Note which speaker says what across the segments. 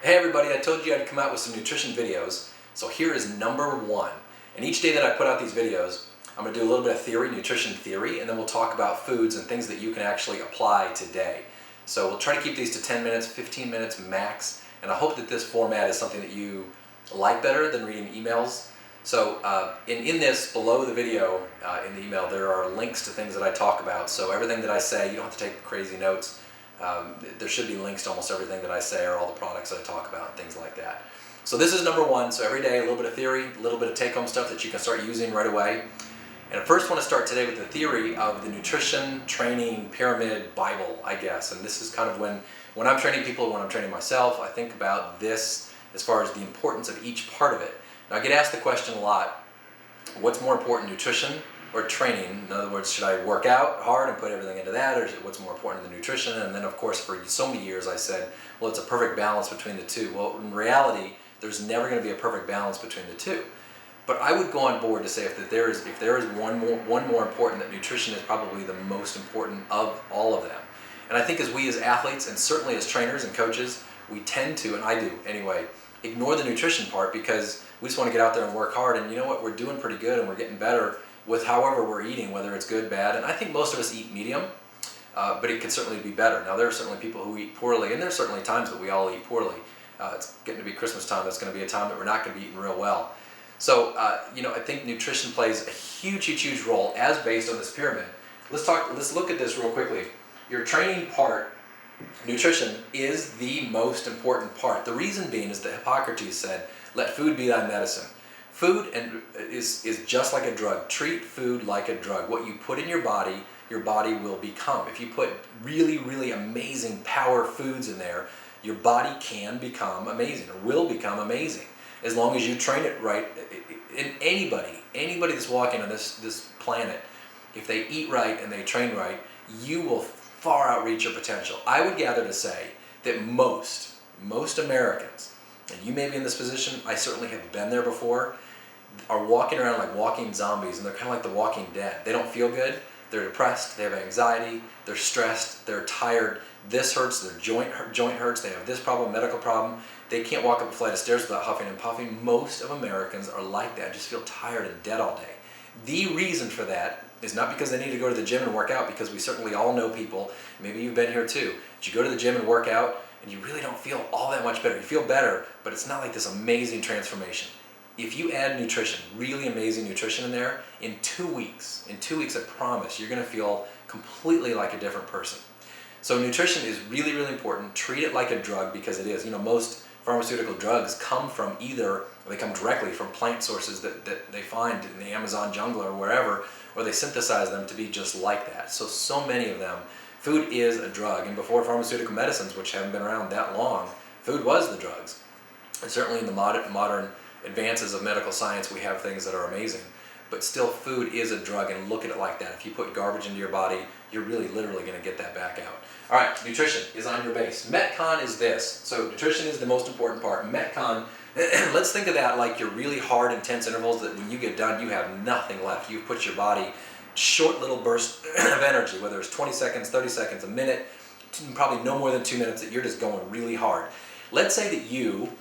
Speaker 1: Hey everybody, I told you I'd come out with some nutrition videos, so here is number one. And each day that I put out these videos, I'm going to do a little bit of theory, nutrition theory, and then we'll talk about foods and things that you can actually apply today. So we'll try to keep these to 10 minutes, 15 minutes max, and I hope that this format is something that you like better than reading emails. So in this, below the video, in the email, there are links to things that I talk about. So everything that I say, you don't have to take crazy notes. There should be links to almost everything that I say or all the products that I talk about and things like that. So this is number one. So every day a little bit of theory, a little bit of take-home stuff that you can start using right away. And I first want to start today with the theory of the nutrition training pyramid Bible, I guess. And this is kind of when I'm training people, when I'm training myself, I think about this as far as the importance of each part of it. Now I get asked the question a lot, what's more important, nutrition or training? In other words, should I work out hard and put everything into that, or is it what's more important than nutrition? And then of course for so many years I said, well, it's a perfect balance between the two. Well, in reality, there's never going to be a perfect balance between the two. But I would go on board to say if there is one more important, that nutrition is probably the most important of all of them. And I think as we as athletes, and certainly as trainers and coaches, we tend to, and I do anyway, ignore the nutrition part because we just want to get out there and work hard. And you know what, we're doing pretty good and we're getting better with however we're eating, whether it's good, bad. And I think most of us eat medium, but it can certainly be better. Now there are certainly people who eat poorly, and there's certainly times that we all eat poorly. It's getting to be Christmas time. That's going to be a time that we're not going to be eating real well. So, I think nutrition plays a huge role as based on this pyramid. Let's look at this real quickly. Your training part, nutrition, is the most important part. The reason being is that Hippocrates said, let food be thy medicine. Food is just like a drug. Treat food like a drug. What you put in your body will become. If you put really amazing power foods in there, your body can become amazing, or will become amazing, as long as you train it right. And anybody that's walking on this planet, if they eat right and they train right, you will far outreach your potential. I would gather to say that most Americans, and you may be in this position, I certainly have been there before, are walking around like walking zombies, and they're kind of like the Walking Dead. They don't feel good, they're depressed, they have anxiety, they're stressed, they're tired, this hurts, their joint hurts, they have this problem, medical problem, they can't walk up a flight of stairs without huffing and puffing. Most of Americans are like that, just feel tired and dead all day. The reason for that is not because they need to go to the gym and work out, because we certainly all know people, maybe you've been here too, that you go to the gym and work out and you really don't feel all that much better. You feel better, but it's not like this amazing transformation. If you add nutrition, really amazing nutrition in there, in 2 weeks, I promise, you're going to feel completely like a different person. So nutrition is really important. Treat it like a drug, because it is. Most pharmaceutical drugs come from they come directly from plant sources that they find in the Amazon jungle or wherever, or they synthesize them to be just like that. So many of them, food is a drug. And before pharmaceutical medicines, which haven't been around that long, food was the drugs. And certainly in the modern advances of medical science, we have things that are amazing. But still, food is a drug, and look at it like that. If you put garbage into your body, you're really literally going to get that back out. All right, nutrition is on your base. Metcon is this. So nutrition is the most important part. Metcon, let's think of that like your really hard, intense intervals that when you get done, you have nothing left. You've put your body short little bursts of energy, whether it's 20 seconds, 30 seconds, a minute, probably no more than 2 minutes, that you're just going really hard. Let's say that you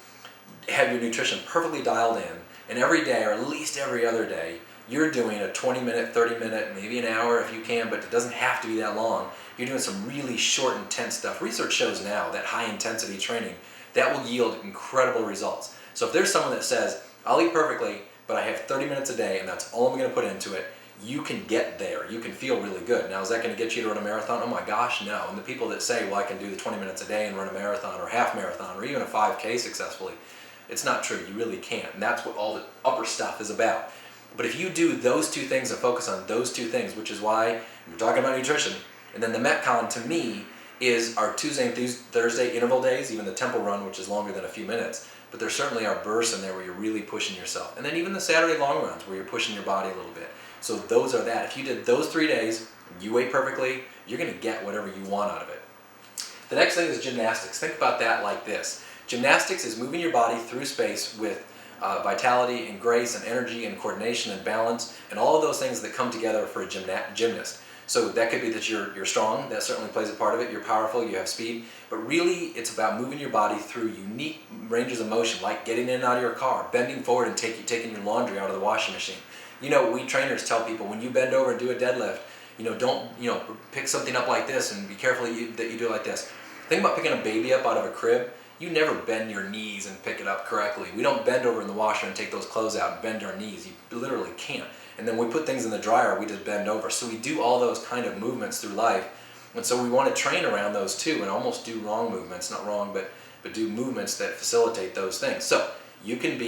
Speaker 1: have your nutrition perfectly dialed in, and every day, or at least every other day, you're doing a 20-minute, 30-minute, maybe an hour if you can, but it doesn't have to be that long. You're doing some really short, intense stuff. Research shows now that high-intensity training, that will yield incredible results. So if there's someone that says, I'll eat perfectly, but I have 30 minutes a day, and that's all I'm going to put into it, you can get there. You can feel really good. Now, is that going to get you to run a marathon? Oh my gosh, no. And the people that say, well, I can do the 20 minutes a day and run a marathon or half marathon or even a 5K successfully, it's not true. You really can't. And that's what all the upper stuff is about. But if you do those two things and focus on those two things, which is why we're talking about nutrition, and then the Metcon to me is our Tuesday and Thursday interval days, even the tempo run, which is longer than a few minutes, but there certainly are bursts in there where you're really pushing yourself. And then even the Saturday long runs where you're pushing your body a little bit. So those are that. If you did those 3 days, you ate perfectly, you're going to get whatever you want out of it. The next thing is gymnastics. Think about that like this. Gymnastics is moving your body through space with vitality and grace and energy and coordination and balance and all of those things that come together for a gymnast. So that could be that you're strong, that certainly plays a part of it, you're powerful, you have speed, but really it's about moving your body through unique ranges of motion, like getting in and out of your car, bending forward and taking your laundry out of the washing machine. You know, we trainers tell people when you bend over and do a deadlift, don't, pick something up like this and be careful that you do it like this. Think about picking a baby up out of a crib. You never bend your knees and pick it up correctly. We don't bend over in the washer and take those clothes out and bend our knees. You literally can't. And then we put things in the dryer, we just bend over. So we do all those kind of movements through life. And so we want to train around those too and almost do wrong movements, not wrong, but do movements that facilitate those things. So you can have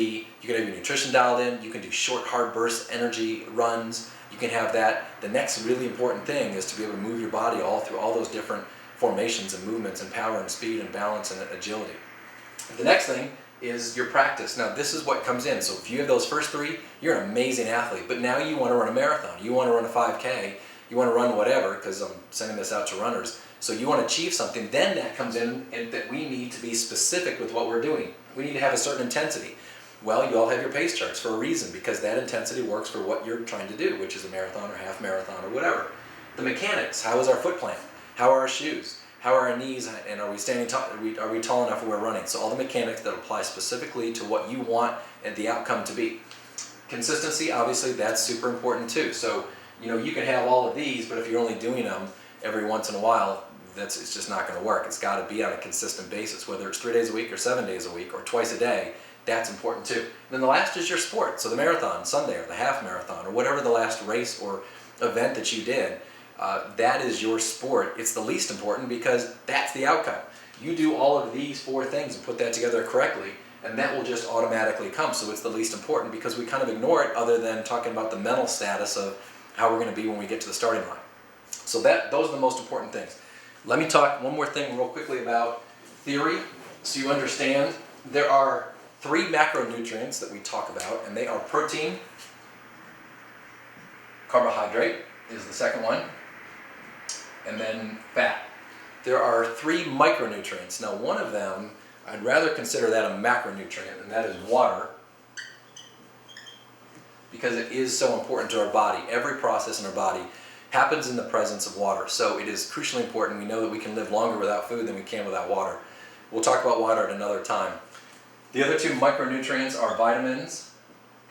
Speaker 1: your nutrition dialed in, you can do short, hard burst energy runs, you can have that. The next really important thing is to be able to move your body all through all those different formations and movements and power and speed and balance and agility. The next thing is your practice. Now this is what comes in. So if you have those first three, you're an amazing athlete, but now you want to run a marathon, you want to run a 5K, you want to run whatever, because I'm sending this out to runners. So you want to achieve something, then that comes in and that we need to be specific with what we're doing. We need to have a certain intensity. Well, you all have your pace charts for a reason, because that intensity works for what you're trying to do, which is a marathon or half marathon or whatever. The mechanics, how is our foot plant? How are our shoes? How are our knees, and are we standing tall? Are we tall enough when we're running? So all the mechanics that apply specifically to what you want and the outcome to be. Consistency, obviously, that's super important too. So, you can have all of these, but if you're only doing them every once in a while, it's just not going to work. It's got to be on a consistent basis, whether it's 3 days a week or 7 days a week or twice a day. That's important too. And then the last is your sport. So the marathon, Sunday, or the half marathon, or whatever the last race or event that you did, that is your sport. It's the least important because that's the outcome. You do all of these 4 things and put that together correctly, and that will just automatically come. So it's the least important because we kind of ignore it, other than talking about the mental status of how we're going to be when we get to the starting line. So those are the most important things. Let me talk one more thing real quickly about theory, so you understand. There are 3 macronutrients that we talk about, and they are protein, carbohydrate is the second one, and then fat. There are 3 micronutrients. Now one of them, I'd rather consider that a macronutrient, and that is water, because it is so important to our body. Every process in our body happens in the presence of water. So it is crucially important. We know that we can live longer without food than we can without water. We'll talk about water at another time. The other 2 micronutrients are vitamins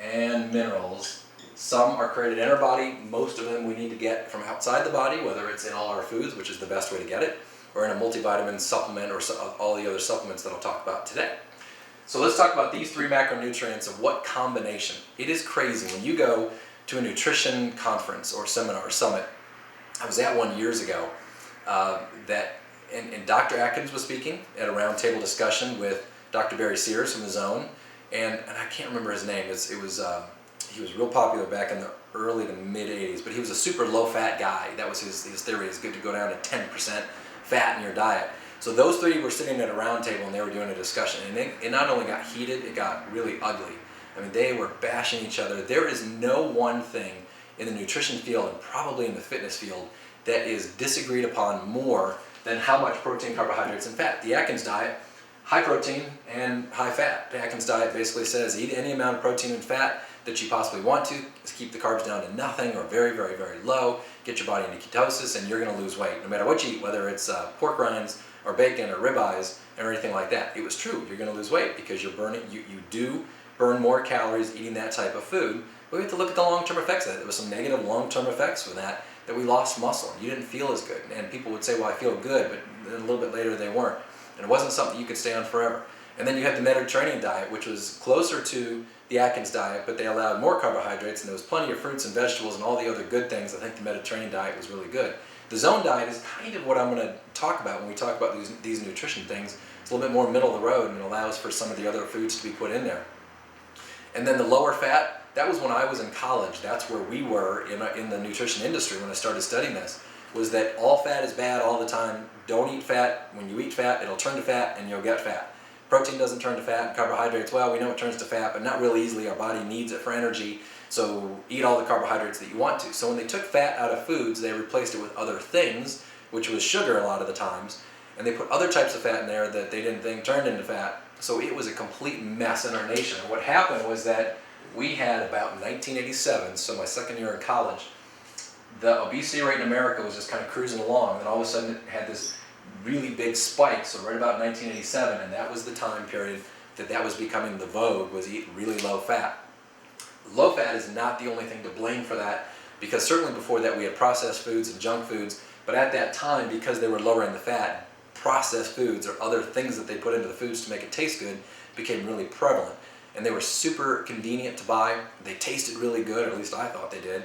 Speaker 1: and minerals. Some are created in our body. Most of them we need to get from outside the body, whether it's in all our foods, which is the best way to get it, or in a multivitamin supplement, or all the other supplements that I'll talk about today. So let's talk about these 3 macronutrients and what combination. It is crazy when you go to a nutrition conference or seminar or summit. I was at one years ago and Dr. Atkins was speaking at a roundtable discussion with Dr. Barry Sears from The Zone, and I can't remember his name. He was real popular back in the early to mid 80s, but he was a super low fat guy. That was his theory. It's good to go down to 10% fat in your diet. So those 3 were sitting at a round table and they were doing a discussion, and it not only got heated, it got really ugly. I mean, they were bashing each other. There is no one thing in the nutrition field, and probably in the fitness field, that is disagreed upon more than how much protein, carbohydrates, and fat. The Atkins diet, high protein and high fat. The Atkins diet basically says eat any amount of protein and fat that you possibly want to, just keep the carbs down to nothing or very, very, very low, get your body into ketosis, and you're going to lose weight, no matter what you eat, whether it's pork rinds or bacon or ribeyes or anything like that. It was true. You're going to lose weight because you're burning. You do burn more calories eating that type of food, but we have to look at the long-term effects of that. There was some negative long-term effects from that we lost muscle. You didn't feel as good, and people would say, well, I feel good, but then a little bit later they weren't. And it wasn't something you could stay on forever. And then you had the Mediterranean diet, which was closer to the Atkins diet, but they allowed more carbohydrates, and there was plenty of fruits and vegetables and all the other good things. I think the Mediterranean diet was really good. The Zone diet is kind of what I'm going to talk about when we talk about these nutrition things. It's a little bit more middle of the road, and it allows for some of the other foods to be put in there. And then the lower fat, that was when I was in college. That's where we were in the nutrition industry when I started studying this, was that all fat is bad all the time. Don't eat fat. When you eat fat, it'll turn to fat and you'll get fat. Protein doesn't turn to fat, and carbohydrates, well, we know it turns to fat, but not really easily. Our body needs it for energy, so eat all the carbohydrates that you want to. So when they took fat out of foods, they replaced it with other things, which was sugar a lot of the times, and they put other types of fat in there that they didn't think turned into fat. So it was a complete mess in our nation. And what happened was that we had about 1987, so my second year in college, the obesity rate in America was just kind of cruising along, and all of a sudden it had this really big spike, so right about 1987, and that was the time period that was becoming the vogue, was eat really low fat. Low fat is not the only thing to blame for that, because certainly before that we had processed foods and junk foods, but at that time, because they were lowering the fat, processed foods or other things that they put into the foods to make it taste good became really prevalent. And they were super convenient to buy, they tasted really good, or at least I thought they did,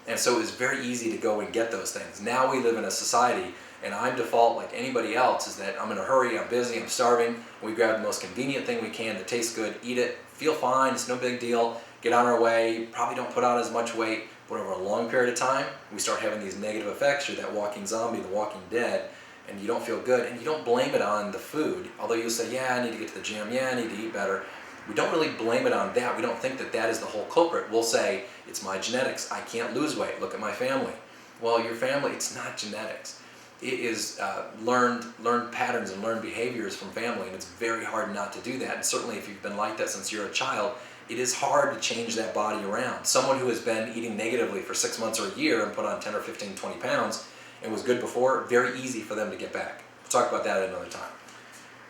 Speaker 1: and so it was very easy to go and get those things. Now we live in a society, and I'm default like anybody else, is that I'm in a hurry, I'm busy, I'm starving, we grab the most convenient thing we can that tastes good, eat it, feel fine, it's no big deal, get on our way, probably don't put on as much weight, but over a long period of time, we start having these negative effects. You're that walking zombie, the walking dead, and you don't feel good, and you don't blame it on the food, although you'll say, yeah, I need to get to the gym, yeah, I need to eat better. We don't really blame it on that. We don't think that that is the whole culprit. We'll say, it's my genetics, I can't lose weight, look at my family. Well, your family, it's not genetics. It is learned patterns and learned behaviors from family, and it's very hard not to do that. And certainly if you've been like that since you're a child, it is hard to change that body around. Someone who has been eating negatively for 6 months or a year and put on 10 or 15, 20 pounds and was good before, very easy for them to get back. We'll talk about that at another time.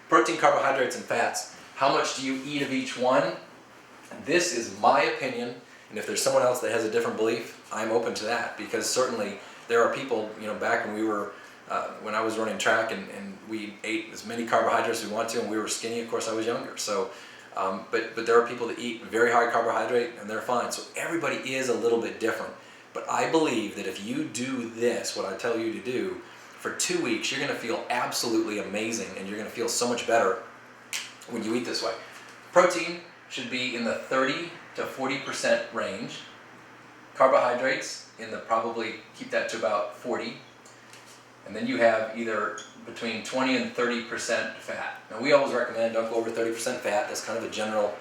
Speaker 1: Protein, carbohydrates, and fats. How much do you eat of each one? This is my opinion, and if there's someone else that has a different belief, I'm open to that, because certainly there are people, back when we were, when I was running track and we ate as many carbohydrates as we want to, and we were skinny, of course I was younger, so, but there are people that eat very high carbohydrate and they're fine, so everybody is a little bit different. But I believe that if you do this, what I tell you to do, for 2 weeks, you're gonna feel absolutely amazing, and you're gonna feel so much better when you eat this way. Protein should be in the 30 to 40% range. Carbohydrates in the probably, keep that to about 40. And then you have either between 20 and 30% fat. Now we always recommend don't go over 30% fat. That's kind of a general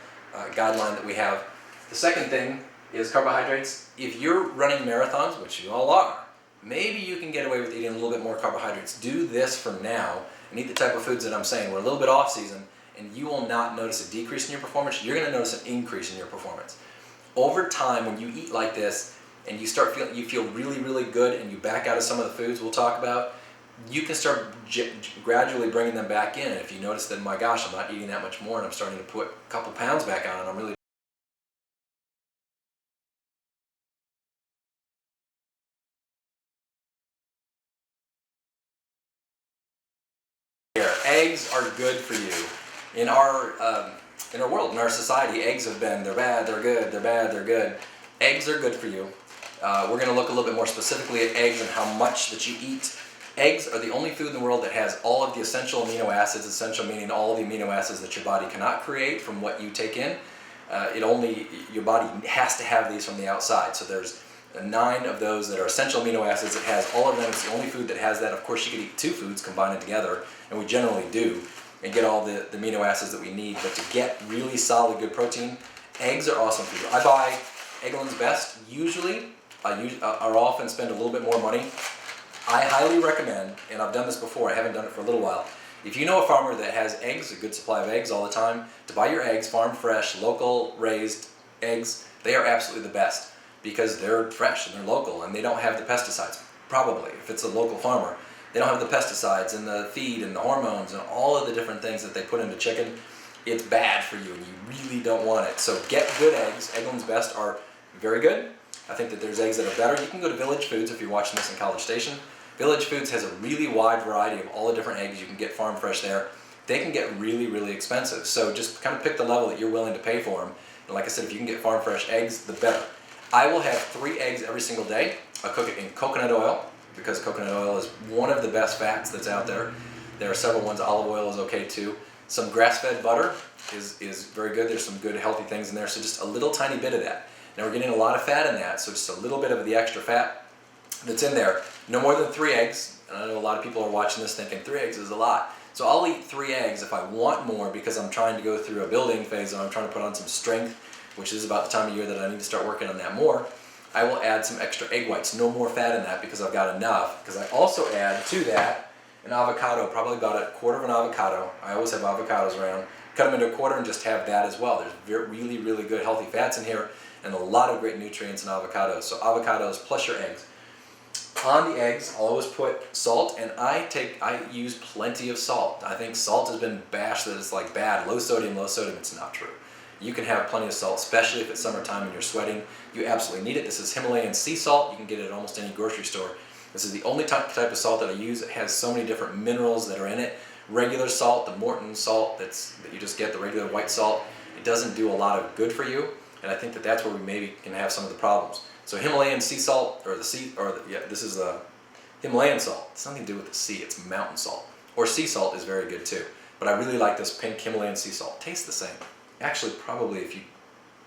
Speaker 1: guideline that we have. The second thing is carbohydrates. If you're running marathons, which you all are, maybe you can get away with eating a little bit more carbohydrates. Do this for now and eat the type of foods that I'm saying. We're a little bit off season, and you will not notice a decrease in your performance. You're going to notice an increase in your performance. Over time, when you eat like this and you start feeling, you feel really, really good, and you back out of some of the foods we'll talk about, you can start gradually bringing them back in. If you notice that, my gosh, I'm not eating that much more and I'm starting to put a couple pounds back on and I'm really eggs are good for you. In our world, in our society, eggs have been, they're bad, they're good, they're bad, they're good. Eggs are good for you. We're going to look a little bit more specifically at eggs and how much that you eat. Eggs are the only food in the world that has all of the essential amino acids, essential meaning all the amino acids that your body cannot create from what you take in. Your body has to have these from the outside. So there's 9 of those that are essential amino acids. It has all of them. It's the only food that has that. Of course, you could eat 2 foods, combine it together, and we generally do, and get all the amino acids that we need. But to get really solid, good protein, eggs are awesome for you. I buy Eggland's Best. Usually, I often spend a little bit more money. I highly recommend, and I've done this before, I haven't done it for a little while, if you know a farmer that has eggs, a good supply of eggs all the time, to buy your eggs, farm fresh, local raised eggs, they are absolutely the best, because they're fresh and they're local and they don't have the pesticides, probably, if it's a local farmer. They don't have the pesticides and the feed and the hormones and all of the different things that they put into chicken. It's bad for you and you really don't want it. So get good eggs. Eggland's Best are very good. I think that there's eggs that are better. You can go to Village Foods if you're watching this in College Station. Village Foods has a really wide variety of all the different eggs you can get farm fresh there. They can get really, really expensive. So just kind of pick the level that you're willing to pay for them. And like I said, if you can get farm fresh eggs, the better. I will have 3 eggs every single day. I cook it in coconut oil, because coconut oil is one of the best fats that's out there. There are several ones. Olive oil is okay too. Some grass-fed butter is very good. There's some good healthy things in there. So just a little tiny bit of that. Now we're getting a lot of fat in that, so just a little bit of the extra fat that's in there. No more than 3 eggs. And I know a lot of people are watching this thinking 3 eggs is a lot. So I'll eat 3 eggs if I want more, because I'm trying to go through a building phase and I'm trying to put on some strength, which is about the time of year that I need to start working on that more. I will add some extra egg whites. No more fat in that because I've got enough. Because I also add to that an avocado, probably about a quarter of an avocado. I always have avocados around. Cut them into a quarter and just have that as well. There's really, really good healthy fats in here and a lot of great nutrients in avocados. So avocados plus your eggs. on the eggs, I'll always put salt, and I use plenty of salt. I think salt has been bashed that it's like bad, low sodium. It's not true. You can have plenty of salt, especially if it's summertime and you're sweating. You absolutely need it. This is Himalayan sea salt. You can get it at almost any grocery store. This is the only type of salt that I use. It has so many different minerals that are in it. Regular salt, the Morton salt that you just get, the regular white salt, it doesn't do a lot of good for you, and I think that's where we maybe can have some of the problems. So Himalayan sea salt, this is the Himalayan salt. It's nothing to do with the sea, it's mountain salt. Or sea salt is very good too. But I really like this pink Himalayan sea salt. Tastes the same. Actually,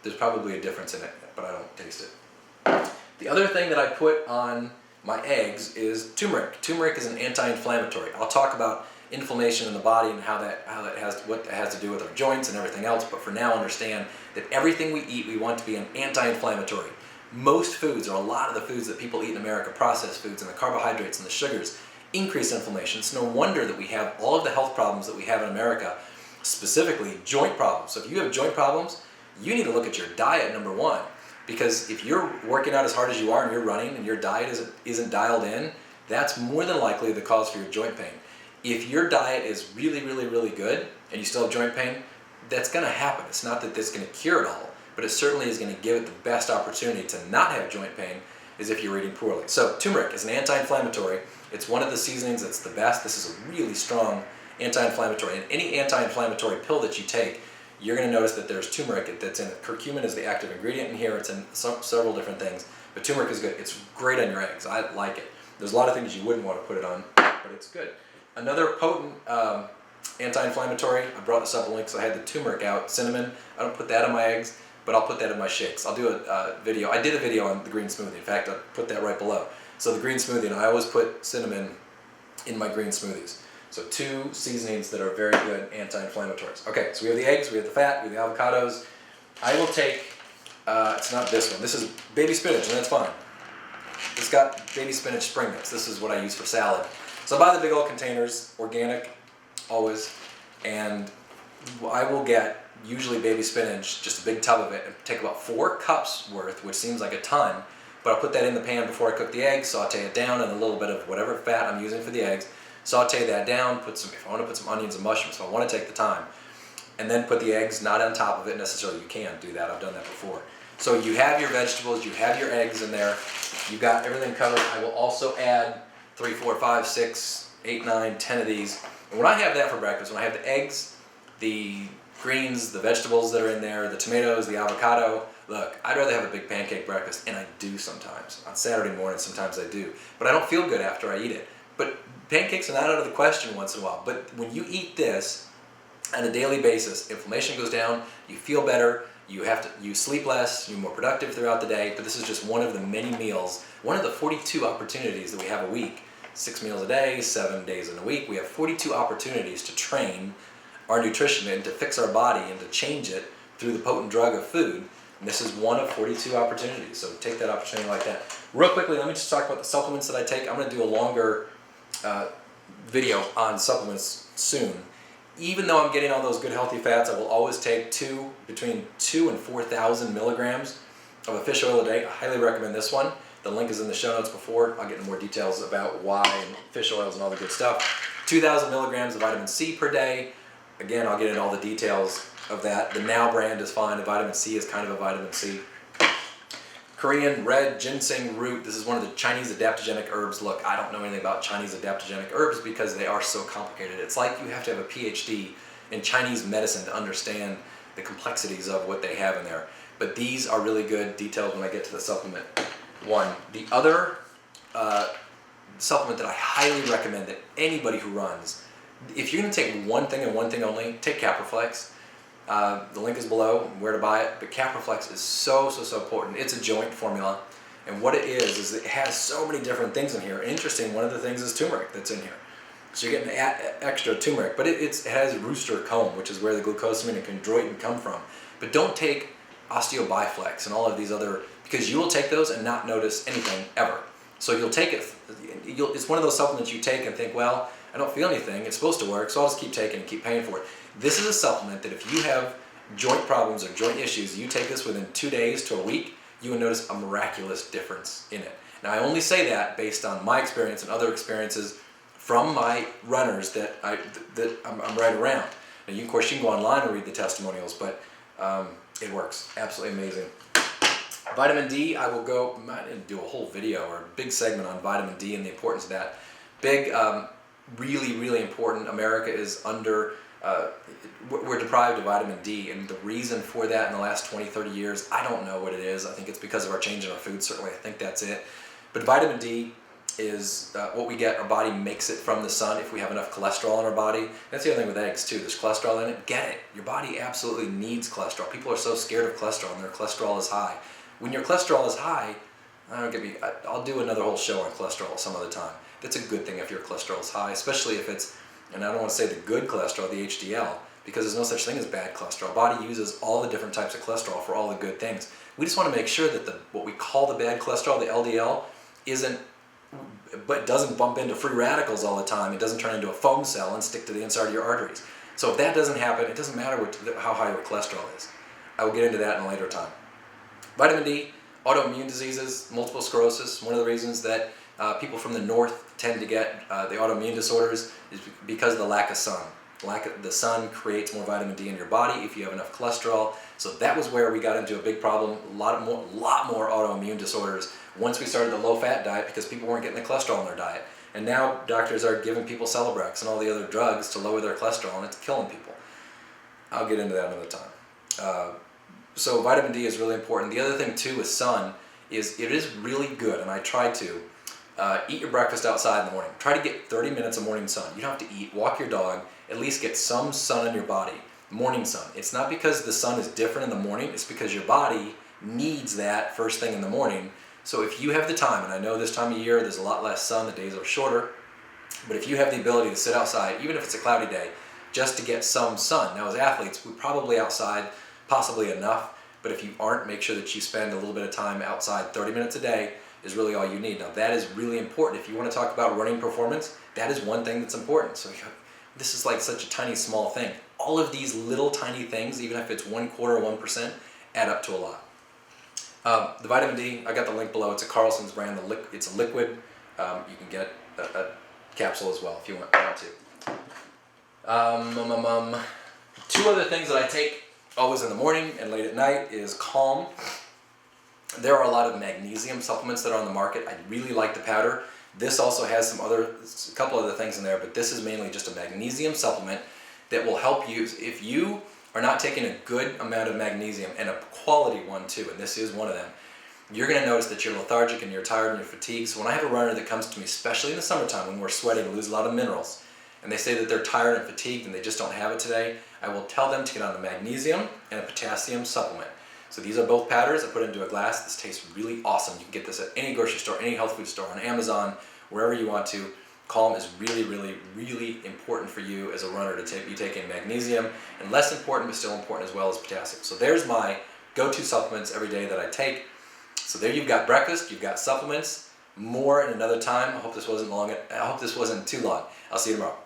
Speaker 1: there's probably a difference in it, but I don't taste it. The other thing that I put on my eggs is turmeric. Turmeric is an anti-inflammatory. I'll talk about inflammation in the body and what that has to do with our joints and everything else, but for now understand that everything we eat we want to be an anti-inflammatory. Most foods, or a lot of the foods that people eat in America, processed foods and the carbohydrates and the sugars, increase inflammation. It's no wonder that we have all of the health problems that we have in America, specifically joint problems. So if you have joint problems, you need to look at your diet, number one, because if you're working out as hard as you are and you're running and your diet isn't dialed in, that's more than likely the cause for your joint pain. If your diet is really, really, really good and you still have joint pain, that's going to happen. It's not that that's going to cure it all, but it certainly is going to give it the best opportunity to not have joint pain is if you're eating poorly. So turmeric is an anti-inflammatory. It's one of the seasonings that's the best. This is a really strong anti-inflammatory. And any anti-inflammatory pill that you take, you're going to notice that there's turmeric that's in it. Curcumin is the active ingredient in here. It's in several different things. But turmeric is good. It's great on your eggs. I like it. There's a lot of things you wouldn't want to put it on, but it's good. Another potent anti-inflammatory, I brought this up a link because I had the turmeric out, cinnamon. I don't put that on my eggs, but I'll put that in my shakes. I'll do a video. I did a video on the green smoothie. In fact, I'll put that right below. So the green smoothie, and I always put cinnamon in my green smoothies. So two seasonings that are very good anti-inflammatories. Okay, so we have the eggs, we have the fat, we have the avocados. I will take, it's not this one. This is baby spinach, and that's fine. It's got baby spinach spring mix. This is what I use for salad. So I buy the big old containers, organic, always, and I will get usually baby spinach, just a big tub of it, and take about 4 cups worth, which seems like a ton, but I'll put that in the pan before I cook the eggs, saute it down, and a little bit of whatever fat I'm using for the eggs, saute that down, if I want to put some onions and mushrooms, if I want to take the time, and then put the eggs not on top of it necessarily. You can do that, I've done that before. So you have your vegetables, you have your eggs in there, you got everything covered. I will also add 3, 4, 5, 6, 8, 9, 10 of these. And when I have that for breakfast, when I have the eggs, the greens, the vegetables that are in there, the tomatoes, the avocado, look, I'd rather have a big pancake breakfast, and I do sometimes. On Saturday morning, sometimes I do. But I don't feel good after I eat it. But pancakes are not out of the question once in a while. But when you eat this on a daily basis, inflammation goes down, you feel better, you sleep less, you're more productive throughout the day. But this is just one of the many meals, one of the 42 opportunities that we have a week. 6 meals a day, 7 days in a week. We have 42 opportunities to train our nutrition and to fix our body and to change it through the potent drug of food. And this is one of 42 opportunities. So take that opportunity like that. Real quickly, let me just talk about the supplements that I take. I'm going to do a longer video on supplements soon. Even though I'm getting all those good healthy fats, I will always take between 2,000 and 4,000 milligrams of a fish oil a day. I highly recommend this one. The link is in the show notes before. I'll get into more details about why and fish oils and all the good stuff. 2,000 milligrams of vitamin C per day. Again, I'll get into all the details of that. The Now brand is fine. The vitamin C is kind of a vitamin C. Korean red ginseng root. This is one of the Chinese adaptogenic herbs. Look, I don't know anything about Chinese adaptogenic herbs because they are so complicated. It's like you have to have a PhD in Chinese medicine to understand the complexities of what they have in there. But these are really good details when I get to the supplement one. The other supplement that I highly recommend that anybody who runs, if you're going to take one thing and one thing only, take Caproflex. The link is below where to buy it, but Caproflex is so important. It's a joint formula, and what it is it has so many different things in here. Interesting, one of the things is turmeric that's in here. So you're getting extra turmeric, but it has rooster comb, which is where the glucosamine and chondroitin come from. But don't take osteobiflex and all of these other, because you will take those and not notice anything ever. So you'll take it, it's one of those supplements you take and think, well, I don't feel anything, it's supposed to work, so I'll just keep taking and keep paying for it. This is a supplement that if you have joint problems or joint issues, you take this within 2 days to a week, you will notice a miraculous difference in it. Now I only say that based on my experience and other experiences from my runners that I'm right around. Now, of course, you can go online and read the testimonials, but it works. Absolutely amazing. Vitamin D, I didn't do a whole video or a big segment on vitamin D and the importance of that. Big, really, really important. America is we're deprived of vitamin D, and the reason for that in the last 20, 30 years, I don't know what it is. I think it's because of our change in our food, certainly. I think that's it. But vitamin D is what we get. Our body makes it from the sun if we have enough cholesterol in our body. That's the other thing with eggs too. There's cholesterol in it. Get it. Your body absolutely needs cholesterol. People are so scared of cholesterol and their cholesterol is high. When your cholesterol is high, I'll do another whole show on cholesterol some other time. That's a good thing if your cholesterol is high, especially if it's, and I don't want to say the good cholesterol, the HDL, because there's no such thing as bad cholesterol. Body uses all the different types of cholesterol for all the good things. We just want to make sure that what we call the bad cholesterol, the LDL, doesn't bump into free radicals all the time. It doesn't turn into a foam cell and stick to the inside of your arteries. So if that doesn't happen, it doesn't matter how high your cholesterol is. I will get into that in a later time. Vitamin D, autoimmune diseases, multiple sclerosis. One of the reasons that people from the north tend to get the autoimmune disorders is because of the lack of sun. The sun creates more vitamin D in your body if you have enough cholesterol. So that was where we got into a big problem, a lot more autoimmune disorders once we started the low-fat diet, because people weren't getting the cholesterol in their diet. And now doctors are giving people Celebrex and all the other drugs to lower their cholesterol, and it's killing people. I'll get into that another time. So vitamin D is really important. The other thing too with sun is it is really good, and I try to eat your breakfast outside in the morning. Try to get 30 minutes of morning sun. You don't have to eat, walk your dog, at least get some sun in your body. Morning sun. It's not because the sun is different in the morning, it's because your body needs that first thing in the morning. So if you have the time, and I know this time of year there's a lot less sun, the days are shorter, but if you have the ability to sit outside, even if it's a cloudy day, just to get some sun. Now as athletes, we're probably outside, possibly enough, but if you aren't, make sure that you spend a little bit of time outside. 30 minutes a day is really all you need. Now that is really important. If you want to talk about running performance, that is one thing that's important. So this is like such a tiny, small thing. All of these little tiny things, even if it's 1/4 or 1%, add up to a lot. The vitamin D, I got the link below. It's a Carlson's brand. It's a liquid. You can get a capsule as well if you want to. Two other things that I take always in the morning and late at night is Calm. There are a lot of magnesium supplements that are on the market. I really like the powder. This also has a couple other things in there, but this is mainly just a magnesium supplement that will help you if you are not taking a good amount of magnesium, and a quality one too, and this is one of them. You're going to notice that you're lethargic and you're tired and you're fatigued. So when I have a runner that comes to me, especially in the summertime when we're sweating and lose a lot of minerals, and they say that they're tired and fatigued and they just don't have it today, I will tell them to get on a magnesium and a potassium supplement. So these are both powders. I put it into a glass. This tastes really awesome. You can get this at any grocery store, any health food store, on Amazon, wherever you want to. Calm is really, really, really important for you as a runner to be taking magnesium, and less important but still important as well as potassium. So there's my go-to supplements every day that I take. So there you've got breakfast, you've got supplements, more in another time. I hope this wasn't too long. I'll see you tomorrow.